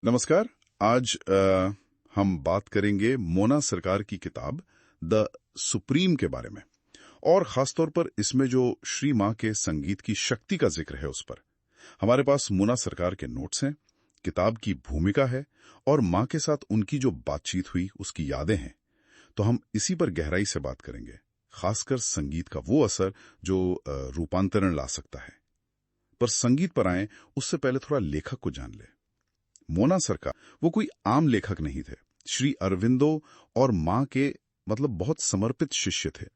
नमस्कार। आज हम बात करेंगे मोना सरकार की किताब द सुप्रीम के बारे में, और खासतौर पर इसमें जो श्री मां के संगीत की शक्ति का जिक्र है उस पर। हमारे पास मोना सरकार के नोट्स हैं, किताब की भूमिका है और मां के साथ उनकी जो बातचीत हुई उसकी यादें हैं। तो हम इसी पर गहराई से बात करेंगे, खासकर संगीत का वो असर जो रूपांतरण ला सकता है। पर संगीत पर आए उससे पहले थोड़ा लेखक को जान ले। मोना सरकार वो कोई आम लेखक नहीं थे। श्री अरविंदो और मां के बहुत समर्पित शिष्य थे।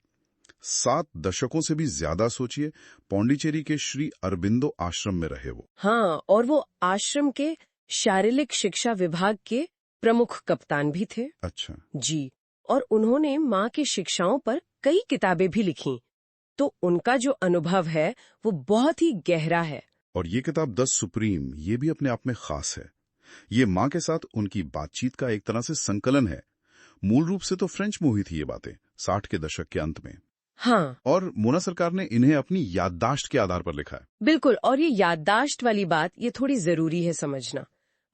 7 दशकों से भी ज्यादा सोचिए, पौंडीचेरी के श्री अरबिंदो आश्रम में रहे वो। हाँ, और वो आश्रम के शारीरिक शिक्षा विभाग के प्रमुख कप्तान भी थे। अच्छा जी, और उन्होंने माँ की शिक्षाओं पर कई किताबें भी लिखी। तो उनका जो अनुभव है वो बहुत ही गहरा है। और ये किताब द सुप्रीम, ये भी अपने आप में खास है। ये मां के साथ उनकी बातचीत का एक तरह से संकलन है। मूल रूप से तो फ्रेंच में हुई थी ये बातें 60 के दशक के अंत में। हाँ, और मोना सरकार ने इन्हें अपनी याददाश्त के आधार पर लिखा है। बिल्कुल। और ये याददाश्त वाली बात ये थोड़ी जरूरी है समझना।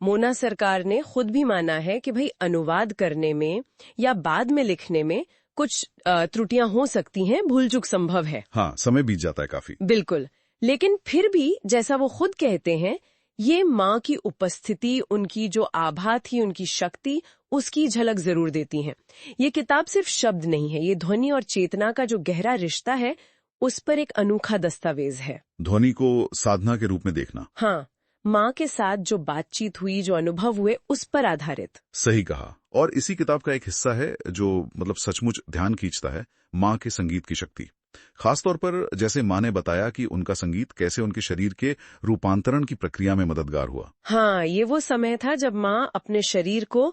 मोना सरकार ने खुद भी माना है कि भाई अनुवाद करने में या बाद में लिखने में कुछ त्रुटियां हो सकती हैं, भूल चूक संभव है। हाँ, समय बीत जाता है काफी। बिल्कुल, लेकिन फिर भी जैसा वो खुद कहते हैं, ये माँ की उपस्थिति, उनकी जो आभा थी, उनकी शक्ति, उसकी झलक जरूर देती हैं। ये किताब सिर्फ शब्द नहीं है, ये ध्वनि और चेतना का जो गहरा रिश्ता है उस पर एक अनोखा दस्तावेज है। ध्वनि को साधना के रूप में देखना। हाँ, माँ के साथ जो बातचीत हुई, जो अनुभव हुए, उस पर आधारित। सही कहा। और इसी किताब का एक हिस्सा है जो सचमुच ध्यान खींचता है, माँ के संगीत की शक्ति। खासतौर पर जैसे माँ ने बताया कि उनका संगीत कैसे उनके शरीर के रूपांतरण की प्रक्रिया में मददगार हुआ। हाँ, ये वो समय था जब माँ अपने शरीर को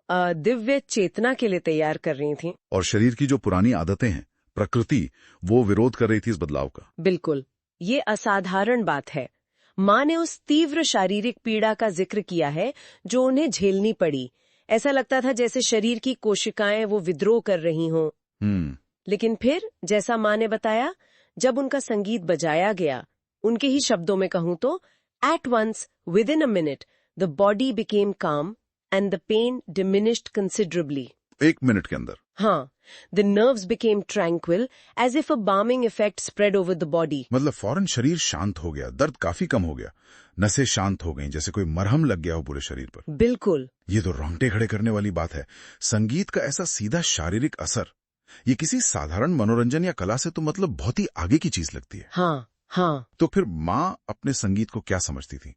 दिव्य चेतना के लिए तैयार कर रही थी। और शरीर की जो पुरानी आदतें हैं, प्रकृति, वो विरोध कर रही थी इस बदलाव का। बिल्कुल, ये असाधारण बात है। माँ ने उस तीव्र शारीरिक पीड़ा का जिक्र किया है जो उन्हें झेलनी पड़ी। ऐसा लगता था जैसे शरीर की कोशिकाएं वो विद्रोह कर रही हों। लेकिन फिर जैसा माँ ने बताया, जब उनका संगीत बजाया गया, उनके ही शब्दों में कहूं तो, at once within a minute the body became calm and the pain diminished considerably. 1 minute के अंदर। हाँ, the nerves became tranquil as if a balming effect spread over the body. फौरन शरीर शांत हो गया, दर्द काफी कम हो गया, नसें शांत हो गईं, जैसे कोई मरहम लग गया हो पूरे शरीर पर। बिल्कुल, ये तो रोंगटे खड़े करने वाली बात है। संगीत का ऐसा सीधा शारीरिक असर, ये किसी साधारण मनोरंजन या कला से तो बहुत ही आगे की चीज लगती है। हाँ हाँ। तो फिर माँ अपने संगीत को क्या समझती थी?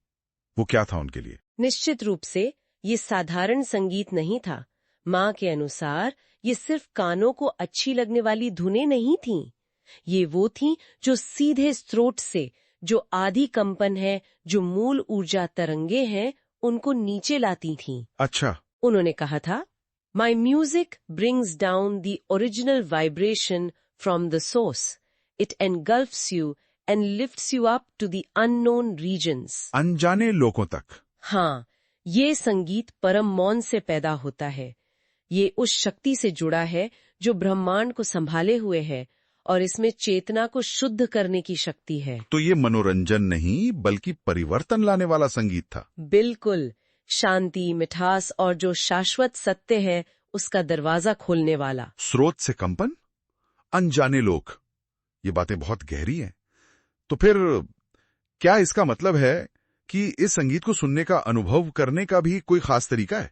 वो क्या था उनके लिए? निश्चित रूप से ये साधारण संगीत नहीं था। माँ के अनुसार ये सिर्फ कानों को अच्छी लगने वाली धुनें नहीं थीं। ये वो थीं जो सीधे स्रोत से, जो आधी कंपन है, जो मूल ऊर्जा तरंगे हैं, उनको नीचे लाती थीं। अच्छा। उन्होंने कहा था, My music brings down the original vibration from the source. It engulfs you and lifts you up to the unknown regions. अनजाने लोगों तक। हाँ, ये संगीत परम मौन से पैदा होता है। ये उस शक्ति से जुड़ा है जो ब्रह्मांड को संभाले हुए है, और इसमें चेतना को शुद्ध करने की शक्ति है। तो ये मनोरंजन नहीं बल्कि परिवर्तन लाने वाला संगीत था। बिल्कुल, शांति, मिठास और जो शाश्वत सत्य है उसका दरवाजा खोलने वाला। स्रोत से कंपन, अनजाने लोग, ये बातें बहुत गहरी हैं। तो फिर क्या इसका मतलब है कि इस संगीत को सुनने का, अनुभव करने का भी कोई खास तरीका है?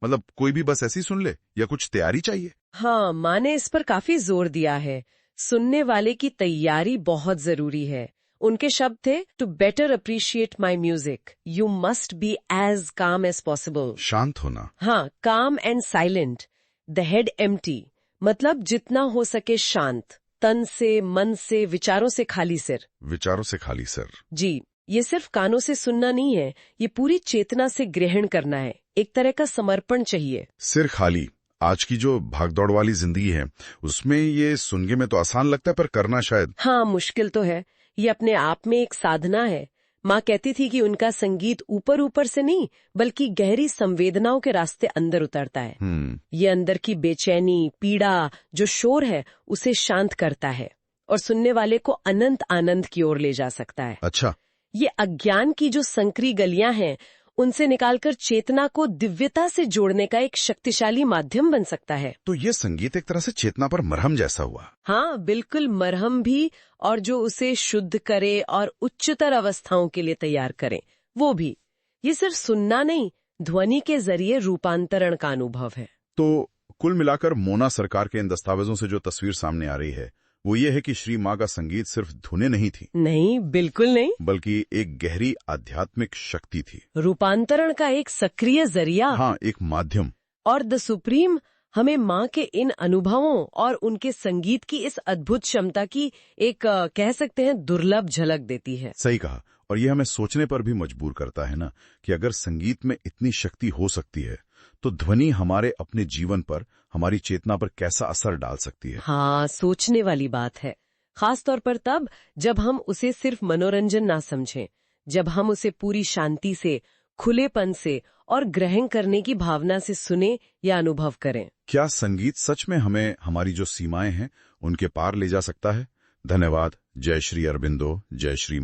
कोई भी बस ऐसे ही सुन ले या कुछ तैयारी चाहिए? हाँ, माँ ने इस पर काफी जोर दिया है। सुनने वाले की तैयारी बहुत जरूरी है। उनके शब्द थे, to better appreciate my music you must be as calm as possible. शांत होना। हाँ, calm and silent, the head empty, जितना हो सके शांत, तन से, मन से, विचारों से खाली सिर। विचारों से खाली सिर। जी, ये सिर्फ कानों से सुनना नहीं है, ये पूरी चेतना से ग्रहण करना है। एक तरह का समर्पण चाहिए। सिर खाली। आज की जो भागदौड़ वाली जिंदगी है उसमें ये सुनने में तो आसान लगता है, पर करना शायद। हाँ, मुश्किल तो है। ये अपने आप में एक साधना है। माँ कहती थी कि उनका संगीत ऊपर ऊपर से नहीं बल्कि गहरी संवेदनाओं के रास्ते अंदर उतरता है। ये अंदर की बेचैनी, पीड़ा, जो शोर है, उसे शांत करता है और सुनने वाले को अनंत आनंद की ओर ले जा सकता है। अच्छा। ये अज्ञान की जो संकरी गलियां हैं उनसे निकालकर चेतना को दिव्यता से जोड़ने का एक शक्तिशाली माध्यम बन सकता है। तो ये संगीत एक तरह से चेतना पर मरहम जैसा हुआ। हाँ, बिल्कुल मरहम भी, और जो उसे शुद्ध करे और उच्चतर अवस्थाओं के लिए तैयार करे, वो भी। ये सिर्फ सुनना नहीं, ध्वनि के जरिए रूपांतरण का अनुभव है। तो कुल मिलाकर मोना सरकार के इन दस्तावेजों से जो तस्वीर सामने आ रही है वो ये है कि श्री माँ का संगीत सिर्फ धुनें नहीं थी। नहीं, बिल्कुल नहीं। बल्कि एक गहरी आध्यात्मिक शक्ति थी, रूपांतरण का एक सक्रिय जरिया। हाँ, एक माध्यम। और द सुप्रीम हमें माँ के इन अनुभवों और उनके संगीत की इस अद्भुत क्षमता की एक कह सकते हैं दुर्लभ झलक देती है। सही कहा। और ये हमें सोचने पर भी मजबूर करता है ना कि अगर संगीत में इतनी शक्ति हो सकती है तो ध्वनि हमारे अपने जीवन पर, हमारी चेतना पर कैसा असर डाल सकती है। हाँ, सोचने वाली बात है। खास तौर पर तब जब हम उसे सिर्फ मनोरंजन ना समझें, जब हम उसे पूरी शांति से, खुलेपन से और ग्रहण करने की भावना से सुने या अनुभव करें। क्या संगीत सच में हमें हमारी जो सीमाएं हैं उनके पार ले जा सकता है? धन्यवाद। जय श्री अरबिंदो, जय श्री